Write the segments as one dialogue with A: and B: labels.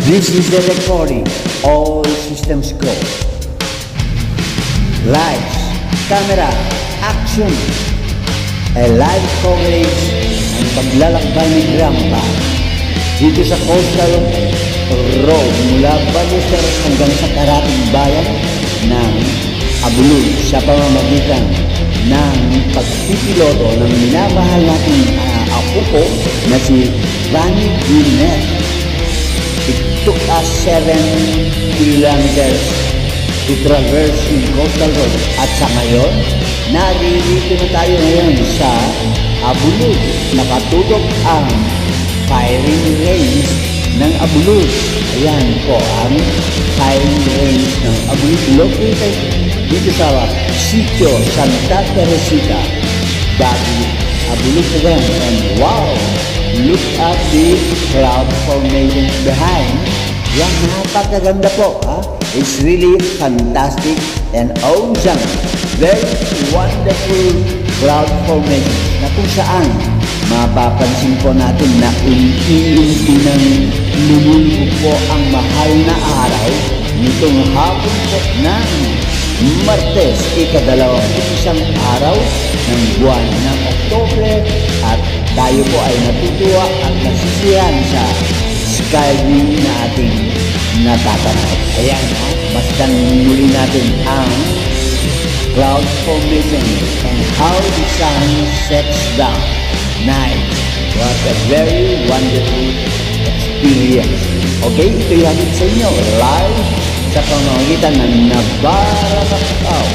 A: This is the recording. All systems go. Lights, camera, action. A live coverage ng paglalakbay ni Grandpa dito sa Coastal Road mula Ballester hanggang sa karating bayan ng Abulud sa pamamagitan ng pagpipiloto ng minamahal nating apo ko na si Vanny Guinness. It took us 7 kilometers to traverse yung Coastal Road. At sa ngayon, naririto na tayo ngayon sa Abulud. Nakatutok ang firing range ng Abulud. Ayan po ang firing range ng Abulud. Located dito sa sitio Santa Teresita, Baguio, Abulud again. And wow! Look at the cloud formation behind. Yan, napakaganda po. It's really fantastic and awesome. Very wonderful cloud formation na kung saan mapapansin po natin na unti-unti nang lumulubog po ang mahal na araw nitong hapon po ng Martes, ika-21 araw ng buwan ng Oktubre, at tayo po ay natutuwa at nasisiyahan sa skywing na ating natatanaw. Ayan, basta muli natin ang cloud formation and how the sun sets down. Nice. What a very wonderful experience. Okay, ito yung hatid sa inyo live sa pamamagitan ng Nabarakaw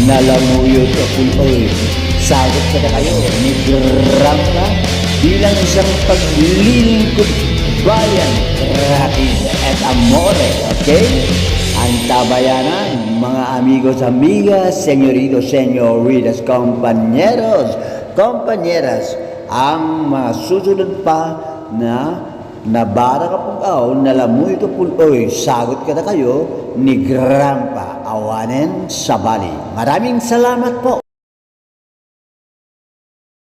A: na Lamuyo to Puloy. Sagot ka na kayo ni Grandpa bilang isang paglilingkod bayan, rapid at amore. Okay? Ang tabayanan, mga amigos, amigas, señoritos, señoritas, compañeros, compañeras, ang mga susunod pa na Nabarakaw na Lamuyo to Puloy. Sagot ka na kayo ni Grandpa Awanen Sabali. Maraming salamat po.